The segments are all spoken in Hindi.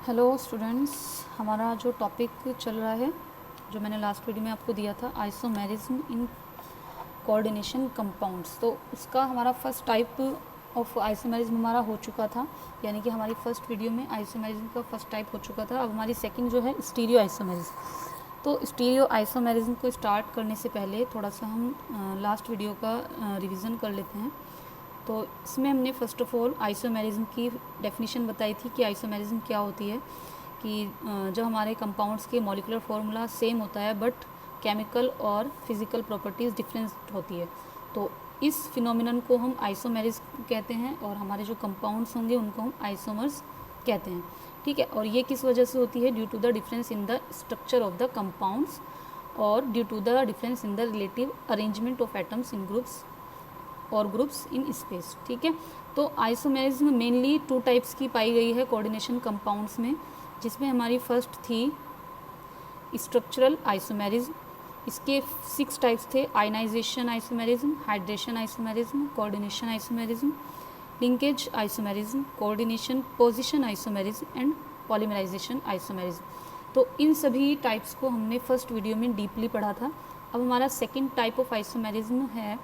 हेलो स्टूडेंट्स, हमारा जो टॉपिक चल रहा है, जो मैंने लास्ट वीडियो में आपको दिया था, आइसोमेरिज्म इन कोऑर्डिनेशन कंपाउंड्स। तो उसका हमारा फर्स्ट टाइप ऑफ आइसोमेरिज्म हमारा हो चुका था, यानी कि हमारी फर्स्ट वीडियो में आइसोमेरिज्म का फर्स्ट टाइप हो चुका था। अब हमारी सेकंड जो है स्टीरियो आइसोमेरिज्म। तो स्टीरियो आइसोमेरिज्म को स्टार्ट करने से पहले थोड़ा सा हम लास्ट वीडियो का रिवीजन कर लेते हैं। तो इसमें हमने फ़र्स्ट ऑफ ऑल आइसोमेरिज्म की डेफिनेशन बताई थी कि आइसोमेरिज्म क्या होती है, कि जब हमारे कंपाउंड्स के मॉलिक्यूलर फार्मूला सेम होता है बट केमिकल और फिज़िकल प्रॉपर्टीज़ डिफरेंट होती है, तो इस फिनोमिनन को हम आइसोमेरिज्म कहते हैं और हमारे जो कंपाउंड्स होंगे उनको हम आइसोमर्स कहते हैं। ठीक है, और ये किस वजह से होती है? Due to the difference in the structure of the compounds और due to the difference in the relative arrangement of atoms in groups और ग्रुप्स इन स्पेस। ठीक है, तो आइसोमेरिज्म मेनली टू टाइप्स की पाई गई है कोऑर्डिनेशन कंपाउंड्स में, जिसमें हमारी फर्स्ट थी स्ट्रक्चरल आइसोमेरिज्म। इसके 6 टाइप्स थे: ionization isomerism, hydration isomerism, coordination isomerism, linkage isomerism, coordination position isomerism and polymerization isomerism. तो इन सभी टाइप्स को हमने फर्स्ट वीडियो में डीपली पढ़ा था। अब हमारा सेकेंड टाइप ऑफ आइसोमेरिज्म है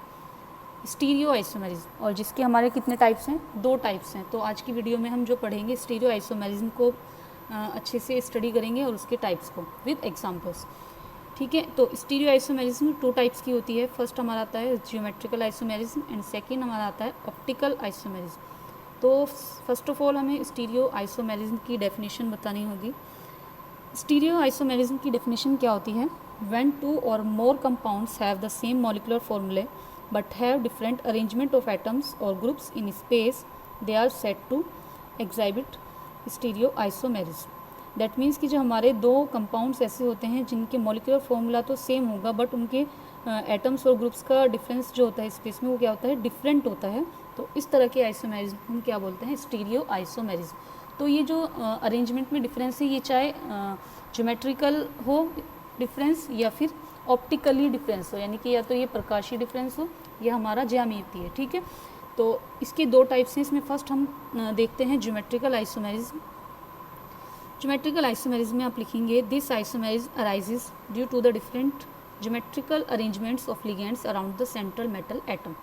स्टीरियो आइसोमेरिज्म, और जिसके हमारे कितने टाइप्स हैं? 2 टाइप्स हैं। तो आज की वीडियो में हम जो पढ़ेंगे स्टीरियो आइसोमेरिज्म को अच्छे से स्टडी करेंगे और उसके टाइप्स को विद एग्जांपल्स। ठीक है, तो स्टीरियो आइसोमेरिज्म 2 टाइप्स की होती है। फर्स्ट हमारा आता है जियोमेट्रिकल आइसोमेरिज्म एंड सेकेंड हमारा आता है ऑप्टिकल आइसोमेरिज्म। तो फर्स्ट ऑफ ऑल हमें स्टीरियो आइसोमेरिज्म की डेफिनेशन बतानी होगी। स्टीरियो आइसोमेरिज्म की डेफिनेशन क्या होती है? व्हेन 2 और more compounds have the same molecular formulae but have different arrangement of atoms or groups in space, they are said to exhibit stereoisomerism. That means कि जो हमारे 2 कंपाउंड्स ऐसे होते हैं जिनके मॉलिक्यूलर फॉर्मूला तो सेम होगा बट उनके एटम्स और ग्रुप्स का डिफरेंस जो होता है स्पेस में वो क्या होता है? डिफरेंट होता है। तो इस तरह के आइसोमेरिज्म हम क्या बोलते हैं? Stereo isomerism. तो ये जो अरेंजमेंट में डिफरेंस है, ये चाहे ज्योमेट्रिकल हो डिफरेंस या फिर ऑप्टिकली डिफरेंस हो, यानी कि या तो ये प्रकाशीय डिफरेंस हो या हमारा ज्यामितीय। ठीक है, तो इसके 2 टाइप्स हैं। इसमें फर्स्ट हम देखते हैं ज्योमेट्रिकल आइसोमेरिज्म। ज्योमेट्रिकल आइसोमेरिज्म में आप लिखेंगे this isomerism arises due to the different geometrical arrangements of ligands around the central metal atom.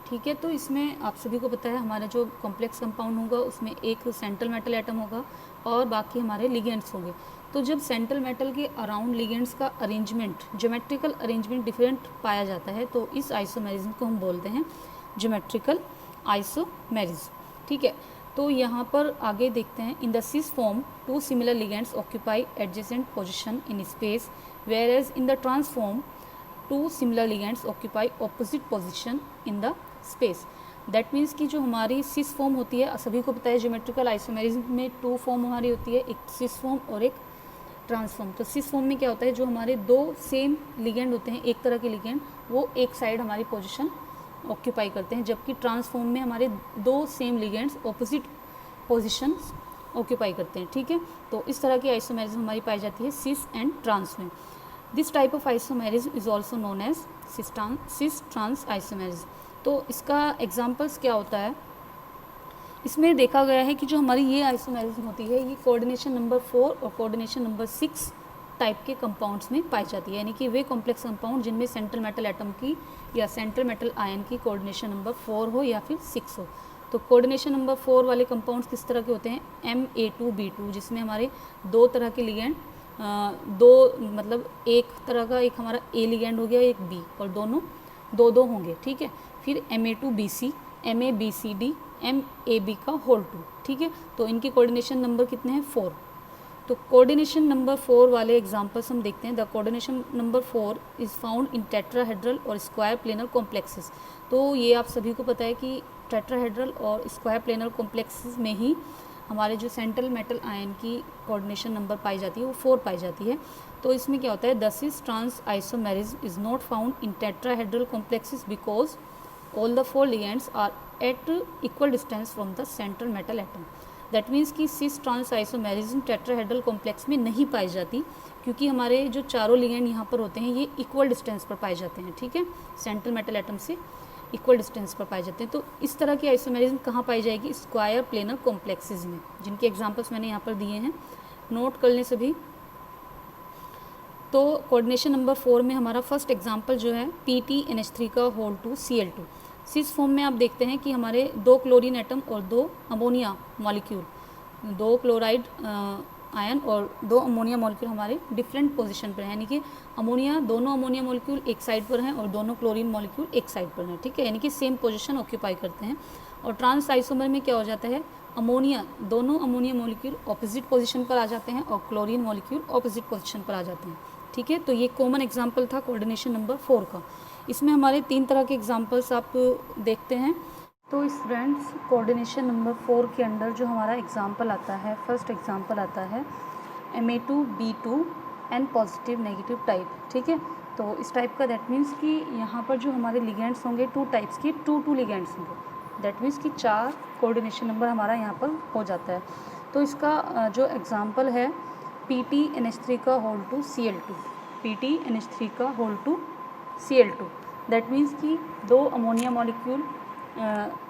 ठीक है, तो इसमें आप सभी को पता है हमारा जो कॉम्प्लेक्स कंपाउंड होगा उसमें एक सेंट्रल मेटल एटम होगा और बाकी हमारे लिगेंड्स होंगे। तो जब सेंट्रल मेटल के अराउंड लिगेंड्स का अरेंजमेंट, ज्योमेट्रिकल अरेंजमेंट डिफरेंट पाया जाता है, तो इस आइसोमेरिज्म को हम बोलते हैं ज्योमेट्रिकल आइसोमेरिज्म। ठीक है, तो यहाँ पर आगे देखते हैं in the cis form 2 similar ligands occupy adjacent position in space, whereas in the trans form 2 similar ligands occupy opposite position in the space. That means कि जो हमारी सिस फॉर्म होती है, सभी को पता है ज्योमेट्रिकल आइसोमेरिज्म में 2 फॉर्म हमारी होती है, एक सिस फॉर्म और एक ट्रांसफॉर्म। तो सिस फॉर्म में क्या होता है? जो हमारे 2 सेम लिगेंड होते हैं, एक तरह के लिगेंड, वो एक साइड हमारी पोजीशन ऑक्यूपाई करते हैं, जबकि ट्रांसफॉर्म में हमारे 2 same ligands opposite position occupy करते हैं। ठीक है, तो इस तरह की आइसोमेरिज्म हमारी पाई जाती है सिस एंड ट्रांस में। This type of isomerism is also known as cis trans isomerism. तो इसका एग्जाम्पल्स क्या होता है? इसमें देखा गया है कि जो हमारी ये आइसोमेरिज्म होती है ये कोऑर्डिनेशन नंबर 4 और कोऑर्डिनेशन नंबर 6 टाइप के कंपाउंड्स में पाई जाती है, यानी कि वे कॉम्प्लेक्स कंपाउंड जिनमें सेंट्रल मेटल एटम की या सेंट्रल मेटल आयन की कोऑर्डिनेशन नंबर 4 हो या फिर 6 हो। तो कोऑर्डिनेशन नंबर 4 वाले कंपाउंड्स किस तरह के होते हैं? Ma2B2, जिसमें हमारे 2 तरह के लिगेंड, 2 मतलब एक तरह का, एक हमारा A लिगेंड हो गया, एक B, और दोनों 2-2 होंगे। ठीक है, फिर Ma2BC, MABCD, MAB का होल 2। ठीक है, तो इनके कोऑर्डिनेशन नंबर कितने हैं? 4। तो कोऑर्डिनेशन नंबर 4 वाले एग्जांपल्स हम देखते हैं। The coordination number 4 is found in tetrahedral और स्क्वायर प्लेनर कॉम्प्लेक्सेस। तो ये आप सभी को पता है कि टेट्राहेड्रल और स्क्वायर प्लेनर कॉम्प्लेक्सेस में ही हमारे जो सेंट्रल मेटल आयन की कोऑर्डिनेशन नंबर पाई जाती है वो 4 पाई जाती है। तो इसमें क्या होता है? The cis trans isomerism is not found in tetrahedral complexes because all the 4 ligands are at equal distance from the central metal atom. That means कि cis trans isomerism tetrahedral complex में नहीं पाई जाती, क्योंकि हमारे जो चारों लिगेंड यहाँ पर होते हैं ये इक्वल डिस्टेंस पर पाए जाते हैं। ठीक है, सेंट्रल मेटल एटम से इक्वल डिस्टेंस पर पाए जाते हैं। तो इस तरह की आइसोमेरिज्म कहाँ पाई जाएगी? स्क्वायर प्लेनर कॉम्प्लेक्सेस में, जिनके एग्जांपल्स मैंने यहाँ पर दिए हैं। नोट कर लें सभी। तो कोऑर्डिनेशन नंबर 4 में हमारा फर्स्ट एग्जांपल जो है PtNH3 का whole to Cl2। Cis form में आप देखते हैं कि हमारे 2 क्लोरीन एटम और 2 अमोनिया मॉलिक्यूल, 2 क्लोराइड आयन और 2 अमोनिया मॉलिक्यूल हमारे डिफरेंट पोजीशन पर हैं, यानी कि दोनों अमोनिया मॉलिक्यूल एक साइड पर हैं और दोनों क्लोरीन मॉलिक्यूल एक साइड पर हैं, ठीक है, यानी कि सेम पोजीशन ऑक्यूपाई करते हैं। और ट्रांस आइसोमर में क्या हो जाता है, दोनों अमोनिया मॉलिक्यूल ऑपोजिट पोजीशन पर आ जाते हैं और क्लोरीन मॉलिक्यूल ऑपोजिट पोजीशन पर आ जाते हैं, ठीक है। तो ये कॉमन एग्जाम्पल था कोऑर्डिनेशन नंबर 4 का। इसमें हमारे 3 तरह के एग्जाम्पल्स आप देखते हैं। तो स्टूडेंट्स, कोऑर्डिनेशन नंबर 4 के अंडर जो हमारा एग्जाम्पल आता है, फर्स्ट एग्जाम्पल आता है Ma2B2 N positive negative type, ठीक है। तो इस टाइप का दैट मीन्स कि यहाँ पर जो हमारे लिगेंड्स होंगे 2 टाइप्स के 2 लिगेंड्स होंगे, दैट मीन्स कि 4 कोऑर्डिनेशन नंबर हमारा यहाँ पर हो जाता है। तो इसका जो एग्जाम्पल है PtNH3 का होल टू Cl2, PtNH3 का whole to Cl2, that means कि 2 अमोनिया मॉलिक्यूल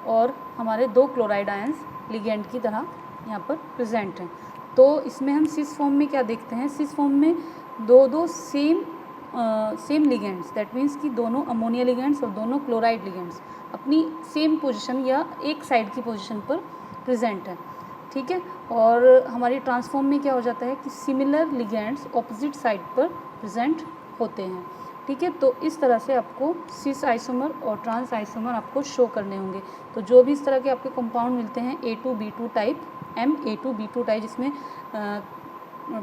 और हमारे 2 क्लोराइड आयंस लिगेंड की तरह यहाँ पर प्रेजेंट हैं। तो इसमें हम सिस फॉर्म में क्या देखते हैं, सिस फॉर्म में दो सेम लिगेंड्स, दैट मीन्स कि दोनों अमोनिया लिगेंड्स और दोनों क्लोराइड लिगेंड्स अपनी सेम पोजीशन या एक साइड की पोजीशन पर प्रेजेंट है, ठीक है। और हमारी ट्रांसफॉर्म में क्या हो जाता है कि सिमिलर लिगेंड्स ऑपोजिट साइड पर प्रेजेंट होते हैं, ठीक है। तो इस तरह से आपको सिस आइसोमर और ट्रांस आइसोमर आपको शो करने होंगे। तो जो भी इस तरह के आपके कंपाउंड मिलते हैं A2B2 टाइप, Ma2B2 टाइप, जिसमें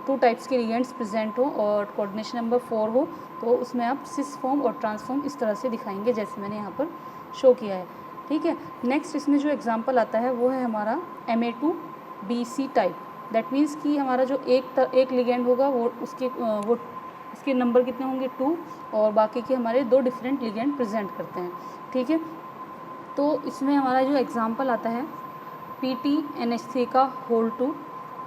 2 टाइप्स के लिगेंड्स प्रेजेंट हो और कोऑर्डिनेशन नंबर 4 हो, तो उसमें आप सिस फॉर्म और ट्रांसफॉर्म इस तरह से दिखाएंगे जैसे मैंने यहाँ पर शो किया है, ठीक है। नेक्स्ट इसमें जो एग्जाम्पल आता है वो है हमारा Ma2BC टाइप, दैट मीन्स कि हमारा जो एक लिगेंड होगा वो उसके नंबर कितने होंगे 2 और बाकी के हमारे 2 डिफरेंट लिगेंड प्रेजेंट करते हैं, ठीक है। तो इसमें हमारा जो एग्जाम्पल आता है PtNH3 का होल टू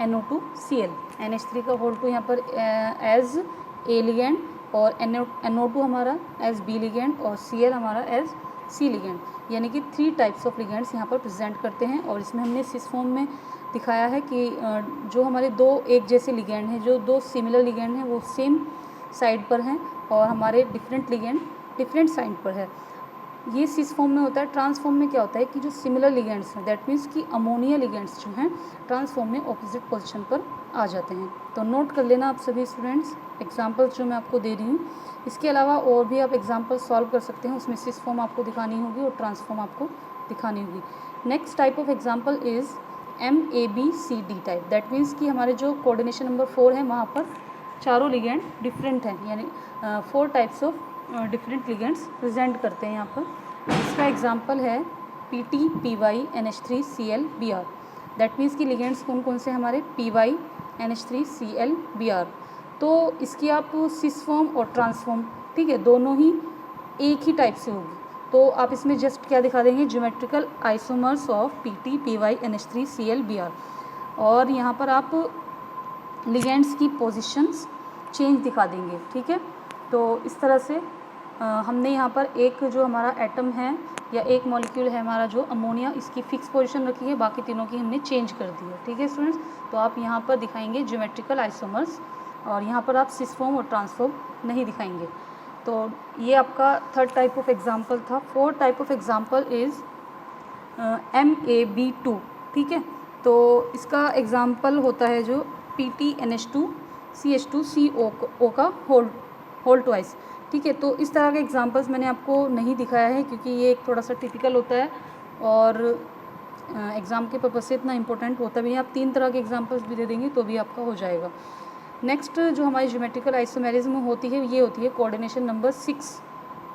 NO2Cl, NH3 का होल टू यहाँ पर एज A लिगेंड और NO2 हमारा एज B लिगेंड और Cl हमारा एज C लिगेंड, यानी कि 3 टाइप्स ऑफ लिगेंड्स यहाँ पर प्रेजेंट करते हैं। और इसमें हमने सिस फॉर्म में दिखाया है कि जो हमारे 2 एक जैसे लिगेंड हैं, जो 2 सिमिलर लिगेंड हैं वो सेम साइड पर हैं और हमारे डिफरेंट लिगेंड डिफरेंट साइड पर है, ये सिस फॉर्म में होता है। ट्रांसफॉर्म में क्या होता है कि जो सिमिलर लिगेंड्स हैं, दैट मीन्स कि अमोनिया लिगेंड्स जो हैं ट्रांसफॉर्म में ऑपोजिट पोजीशन पर आ जाते हैं। तो नोट कर लेना आप सभी स्टूडेंट्स एग्जांपल्स जो मैं आपको दे रही हूँ। इसके अलावा और भी आप एग्जांपल सॉल्व कर सकते हैं, उसमें सिस फॉर्म आपको दिखानी होगी और ट्रांसफॉर्म आपको दिखानी होगी। Next type of example is MABCD type, that means कि हमारे जो कोऑर्डिनेशन नंबर 4 है वहाँ पर चारों लिगेंड डिफरेंट हैं, यानी 4 types of different ligands present करते हैं यहाँ पर। इसका एग्जांपल है PtPyNH3Cl Br, दैट मीन्स कि लिगेंड्स कौन कौन से हमारे PyNH3Cl Br। तो इसकी आप सिस फॉर्म और ट्रांसफॉर्म, ठीक है, दोनों ही एक ही टाइप से होगी। तो आप इसमें जस्ट क्या दिखा देंगे, geometrical isomers of PtPyNH3Cl Br, और यहाँ पर आप लिगेंड्स की पोजीशंस चेंज दिखा देंगे, ठीक है। तो इस तरह से हमने यहाँ पर एक जो हमारा एटम है या एक मॉलिक्यूल है हमारा जो अमोनिया, इसकी फिक्स पोजीशन रखी है, बाकी तीनों की हमने चेंज कर दी है, ठीक है स्टूडेंट्स। तो आप यहाँ पर दिखाएंगे ज्योमेट्रिकल आइसोमर्स और यहाँ पर आप सिस फॉर्म और ट्रांसफॉर्म नहीं दिखाएंगे। तो ये आपका थर्ड टाइप ऑफ एग्जाम्पल था। Fourth type of example is MAB2, ठीक है। तो इसका एग्जाम्पल होता है जो PtNH2CH2CO का होल ट्वाइस, ठीक है। तो इस तरह के एग्जांपल्स मैंने आपको नहीं दिखाया है क्योंकि ये एक थोड़ा सा टिपिकल होता है और एग्ज़ाम के पर्पज़ से इतना इंपॉर्टेंट होता भी नहीं। आप 3 तरह के एग्जांपल्स भी दे देंगे तो भी आपका हो जाएगा। नेक्स्ट जो हमारी ज्योमेट्रिकल आइसोमेरिज्म होती है ये होती है कोऑर्डिनेशन नंबर 6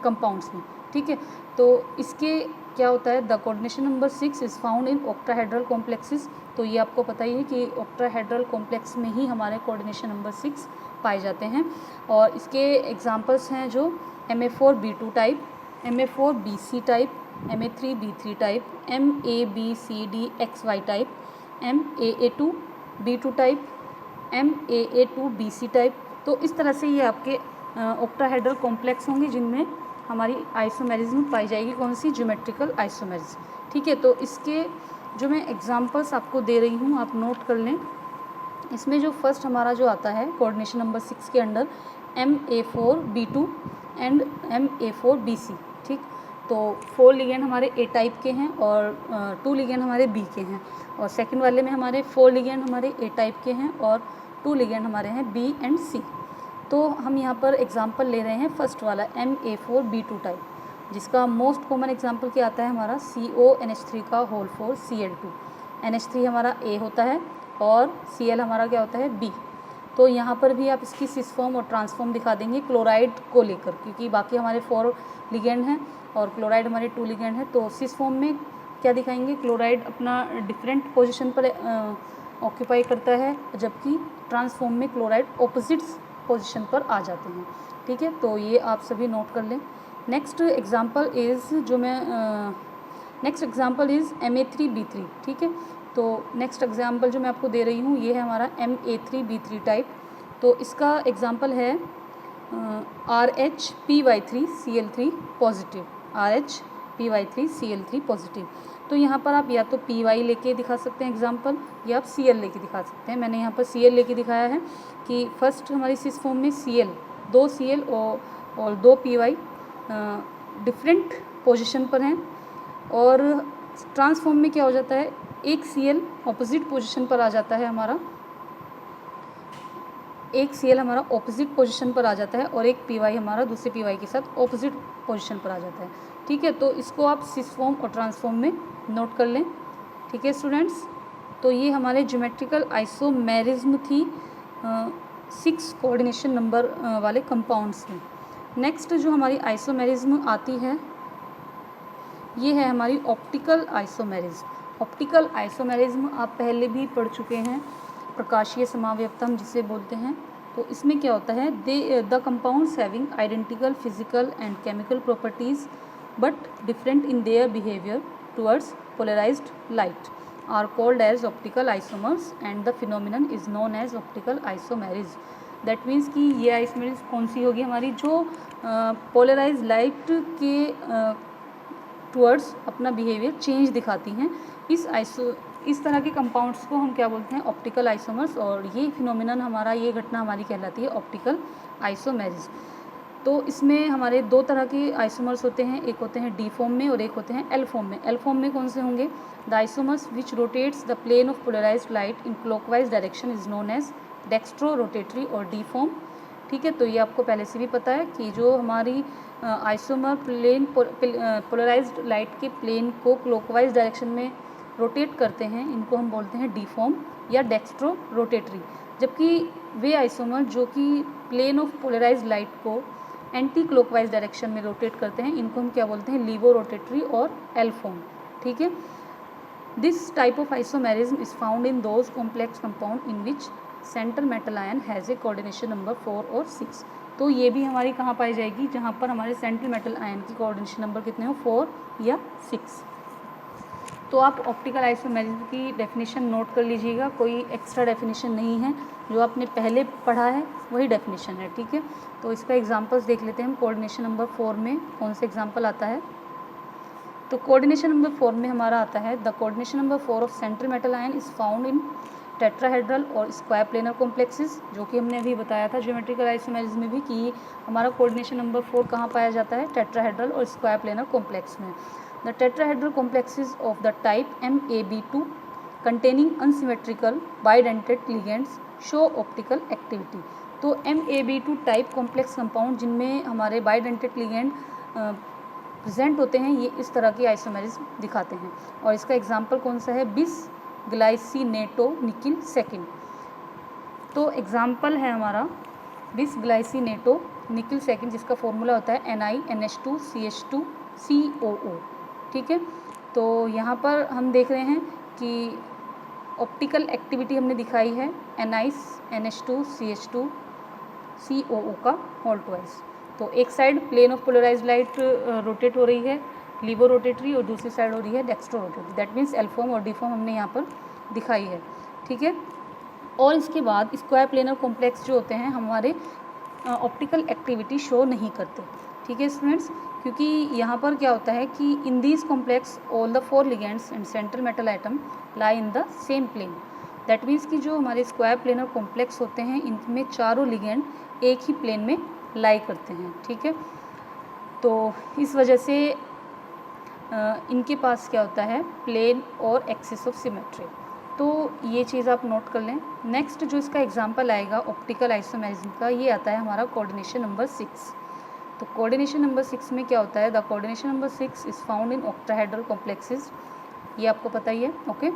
कंपाउंड्स में, ठीक है। तो इसके क्या होता है, the coordination number 6 is found in octahedral complexes. तो ये आपको पता ही है कि ऑक्टाहेड्रल कॉम्प्लेक्स में ही हमारे कोऑर्डिनेशन नंबर 6 पाए जाते हैं। और इसके एग्जांपल्स हैं जो Ma4B2 type, Ma4BC type, Ma3B3 type, MABCDXY type, MAA2B2 type, MAA2BC type. तो इस तरह से ये आपके ऑक्टाहेड्रल कॉम्प्लेक्स होंगे जिनमें हमारी आइसोमेरिज्म पाई जाएगी, कौन सी, ज्योमेट्रिकल आइसोमेरिज्म, ठीक है। तो इसके जो मैं एग्जांपल्स आपको दे रही हूँ आप नोट कर लें। इसमें जो फर्स्ट हमारा जो आता है कोऑर्डिनेशन नंबर 6 के अंडर MA4B2 एंड MA4BC, ठीक। तो 4 लिगेंड हमारे ए टाइप के हैं और 2 लिगेंड हमारे बी के हैं, और सेकंड वाले में हमारे 4 लिगेंड हमारे ए टाइप के हैं और 2 लिगेंड हमारे हैं बी एंड सी। तो हम यहाँ पर एग्जांपल ले रहे हैं फर्स्ट वाला MA4B2 टाइप, जिसका मोस्ट कॉमन एग्जांपल क्या आता है हमारा CONH3 का होल 4 Cl2। NH3 हमारा A होता है और Cl हमारा क्या होता है B। तो यहाँ पर भी आप इसकी सिस फॉर्म और ट्रांसफॉर्म दिखा देंगे क्लोराइड को लेकर, क्योंकि बाकी हमारे 4 लिगेंड हैं और क्लोराइड हमारे 2 लिगेंड हैं। तो सिस फॉर्म में क्या दिखाएंगे, क्लोराइड अपना डिफरेंट पोजीशन पर ऑक्यूपाई करता है, जबकि ट्रांसफॉर्म में क्लोराइड ऑपोजिट्स पोजीशन पर आ जाते हैं, ठीक है। तो ये आप सभी नोट कर लें। नेक्स्ट एग्जांपल इज़ MA3B3, ठीक है। तो नेक्स्ट एग्जांपल जो मैं आपको दे रही हूँ ये है हमारा MA3B3 टाइप। तो इसका एग्जांपल है RHPY3Cl3 पॉजिटिव, RHPY3Cl3 पॉजिटिव। तो यहाँ पर आप या तो PY लेके दिखा सकते हैं एग्जांपल, या आप Cl लेके दिखा सकते हैं। मैंने यहाँ पर Cl लेके दिखाया है कि फर्स्ट हमारी सिस फॉर्म में Cl, 2 Cl और 2 PY डिफरेंट पोजीशन पर हैं, और ट्रांसफॉर्म में क्या हो जाता है, एक Cl ऑपोजिट पोजीशन पर आ जाता है हमारा, एक Cl हमारा ऑपोजिट पोजीशन पर आ जाता है और एक PY हमारा दूसरे PY के साथ ऑपोजिट पोजीशन पर आ जाता है, ठीक है। तो इसको आप सिस फॉर्म और ट्रांसफॉर्म में नोट कर लें, ठीक है स्टूडेंट्स। तो ये हमारे ज्योमेट्रिकल आइसोमेरिज्म थी 6 कोऑर्डिनेशन नंबर वाले कंपाउंड्स में। नेक्स्ट जो हमारी आइसोमेरिज्म आती है ये है हमारी ऑप्टिकल आइसोमेरिज्म। ऑप्टिकल आइसोमेरिज्म आप पहले भी पढ़ चुके हैं, प्रकाशीय समावयवता हम जिसे बोलते हैं। तो इसमें क्या होता है, the compounds having identical physical and chemical properties but different in their behaviour towards polarized light are called as optical isomers and the phenomenon is known as optical isomerism. That means कि ये आइसोमेरिज्म कौन सी होगी हमारी, जो पोलराइज लाइट के टुवर्ड्स अपना बिहेवियर चेंज दिखाती हैं। इस तरह के कंपाउंड्स को हम क्या बोलते हैं, ऑप्टिकल आइसोमर्स, और ये फिनोमिनन हमारा, ये घटना हमारी कहलाती है ऑप्टिकल आइसोमेरिज्म। तो इसमें हमारे 2 तरह के आइसोमर्स होते हैं, एक होते हैं डी फॉर्म में और एक होते हैं एल फॉर्म में। एल फॉर्म में कौन से होंगे, the isomers which rotates the plane of polarized light in clockwise direction is known as dextro rotatory और डी फॉर्म, ठीक है। तो ये आपको पहले से भी पता है कि जो हमारी आइसोमर प्लेन पोलराइज्ड लाइट के प्लेन को क्लॉकवाइज डायरेक्शन में रोटेट करते हैं, इनको हम बोलते हैं डी फॉर्म या डेक्स्ट्रो रोटेटरी। जबकि वे आइसोमर जो कि प्लेन ऑफ पोलराइज्ड लाइट को एंटी क्लॉकवाइज डायरेक्शन में रोटेट करते हैं, इनको हम क्या बोलते हैं, लीवो रोटेटरी और एल फॉर्म, ठीक है। This type of isomerism is found in those complex compound in which central metal ion has a coordination number 4 और 6। तो ये भी हमारी कहाँ पाई जाएगी, जहाँ पर हमारे सेंट्रल मेटल आयन की कोऑर्डिनेशन नंबर कितने हो, 4 या 6। तो आप ऑप्टिकल आइसोमेरिज्म की डेफिनेशन नोट कर लीजिएगा, कोई एक्स्ट्रा डेफिनेशन नहीं है, जो आपने पहले पढ़ा है वही डेफिनेशन है, ठीक है। तो इसका एग्जांपल्स देख लेते हैं हम। कोऑर्डिनेशन नंबर 4 में कौन सा एग्जांपल आता है, तो कोऑर्डिनेशन नंबर 4 में हमारा आता है, the coordination number 4 of central metal ion is found in tetrahedral और स्क्वायर प्लेनर कॉम्प्लेक्सेस, जो कि हमने अभी बताया था ज्योमेट्रिकल आइसोमेरिज्म में भी कि हमारा कोऑर्डिनेशन नंबर 4 कहाँ पाया जाता है, टेट्राहेड्रल और स्क्वायर प्लेनर कॉम्प्लेक्स में। The tetrahedral complexes of the type MAB2 containing unsymmetrical bidentate ligands show optical activity। तो MAB2 टाइप कॉम्प्लेक्स कंपाउंड जिनमें हमारे बाइडेंटेट लिगेंड प्रेजेंट होते हैं, ये इस तरह की आइसोमेरिज्म दिखाते हैं। और इसका एग्जांपल कौन सा है, बिस ग्लाइसिनेटो निकिल सेकेंड। तो एग्जांपल है हमारा बिस ग्लाइसिनेटो निकिल सेकेंड, जिसका फॉर्मूला होता है NiNH2CH2COO, ठीक है। तो यहाँ पर हम देख रहे हैं कि ऑप्टिकल एक्टिविटी हमने दिखाई है NiNH2CH2COO का होल ट्वाइस। तो एक side plane of polarized light rotate हो रही है लीवो रोटेटरी, और दूसरी साइड हो रही है dextro rotatory. That means L form और डी फॉर्म हमने यहाँ पर दिखाई है, ठीक है। और इसके बाद स्क्वायर प्लेनर कॉम्प्लेक्स जो होते हैं हमारे ऑप्टिकल एक्टिविटी शो नहीं करते, ठीक है स्टूडेंट्स, क्योंकि यहाँ पर क्या होता है कि in these complex all the 4 ligands and central metal atom lie in the same plane. That means कि जो हमारे स्क्वायर प्लेनर कॉम्प्लेक्स होते हैं इनमें चारों लिगेंड एक ही प्लेन में लाई करते हैं, ठीक है। तो इस वजह से इनके पास क्या होता है, प्लेन और एक्सिस ऑफ सिमेट्री। तो ये चीज़ आप नोट कर लें। नेक्स्ट जो इसका एग्जांपल आएगा ऑप्टिकल आइसोमेरिज्म का, ये आता है हमारा कोऑर्डिनेशन नंबर 6। तो कोऑर्डिनेशन नंबर 6 में क्या होता है, the coordination number 6 is found in octahedral complexes, ये आपको पता ही है, okay.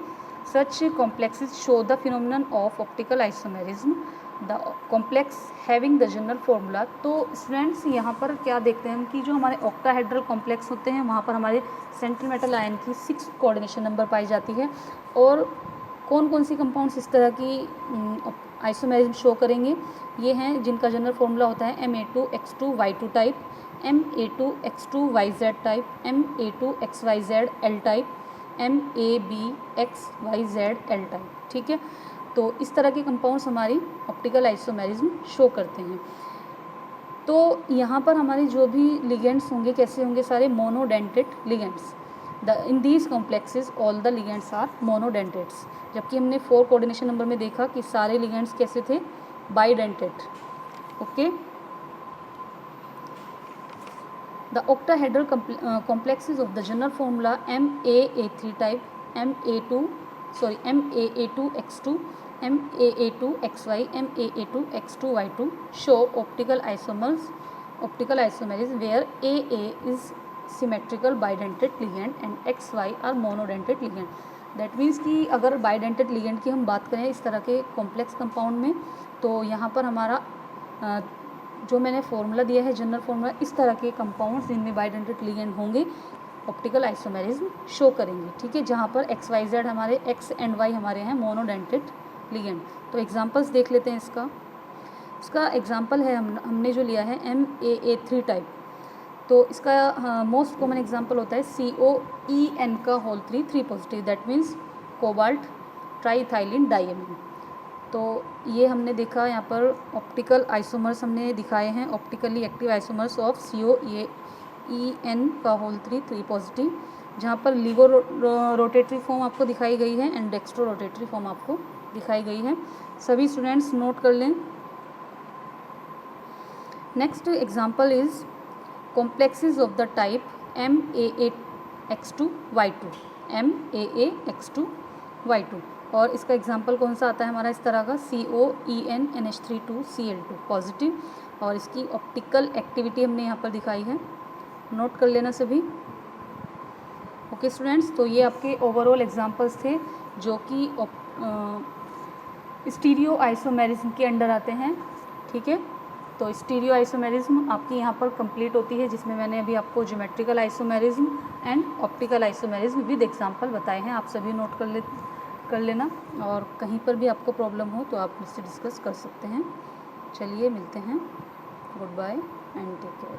Such complexes show the phenomenon of optical isomerism, the complex having the general formula. तो स्टूडेंट्स यहाँ पर क्या देखते हैं हम कि जो हमारे ऑक्टाहेड्रल कॉम्प्लेक्स होते हैं वहाँ पर हमारे सेंट्रल मेटल आयन की 6 कोऑर्डिनेशन नंबर पाई जाती है। और कौन कौन सी कंपाउंड्स इस तरह की आइसोमेरिज्म शो करेंगे, ये हैं जिनका जनरल फार्मूला होता है Ma2X2Y2 type, Ma2X2YZ type, Ma2XYZL type, MABXYZL type, ठीक है। तो इस तरह के कंपाउंड्स हमारी ऑप्टिकल आइसोमेरिज्म शो करते हैं। तो यहाँ पर हमारे जो भी लिगेंड्स होंगे कैसे होंगे, सारे monodentate ligands. In these complexes all the ligands are monodentates, जबकि हमने 4 कोऑर्डिनेशन नंबर में देखा कि सारे लिगेंड्स कैसे थे, bidentate, okay. The octahedral complexes of the general formula MAA3 type, MAA2X2, MAA2XY, MAA2X2Y2 show optical isomerism where AA is symmetrical bidentate ligand and XY are monodentate ligand। That means कि अगर बाइडेंटेड लिगेंड की हम बात करें इस तरह के कॉम्प्लेक्स कंपाउंड में, तो यहाँ पर हमारा जो मैंने फार्मूला दिया है जनरल फार्मूला, इस तरह के कंपाउंड्स जिनमें बाइडेंटेड लिगेंड होंगे ऑप्टिकल आइसोमेरिज्म शो करेंगे, ठीक है। जहाँ पर XYZ हमारे X एंड Y हमारे हैं मोनोडेंटेड लिगेंड। तो एग्जांपल्स देख लेते हैं इसका एग्जांपल है हमने जो लिया है MAA3 टाइप। तो इसका मोस्ट कॉमन एग्जांपल होता है COEN का whole 3 positive, that means cobalt triethylene diamine. तो ये हमने देखा यहाँ पर ऑप्टिकल आइसोमर्स हमने दिखाए हैं, optically active isomers of COEN का होल 3 पॉजिटिव, जहाँ पर लिवो रोटेटरी फॉर्म आपको दिखाई गई है एंड डेक्स्ट्रो रोटेटरी फॉर्म आपको दिखाई गई है। सभी स्टूडेंट्स नोट कर लें। Next example is complexes of the type MAAX2Y2, MAAX2Y2। और इसका एग्जांपल कौन सा आता है हमारा इस तरह का, COENNH32Cl2 पॉजिटिव, और इसकी ऑप्टिकल एक्टिविटी हमने यहाँ पर दिखाई है, नोट कर लेना सभी, ओके स्टूडेंट्स। तो ये आपके ओवरऑल एग्जांपल्स थे जो कि स्टीरियो आइसोमेरिज्म के अंडर आते हैं, ठीक है। तो स्टीरियो आइसोमेरिज्म आपकी यहाँ पर कंप्लीट होती है, जिसमें मैंने अभी आपको geometrical isomerism and optical isomerism with example बताए हैं, आप सभी नोट कर लेना। और कहीं पर भी आपको प्रॉब्लम हो तो आप मुझसे डिस्कस कर सकते हैं। चलिए मिलते हैं, good bye and take care.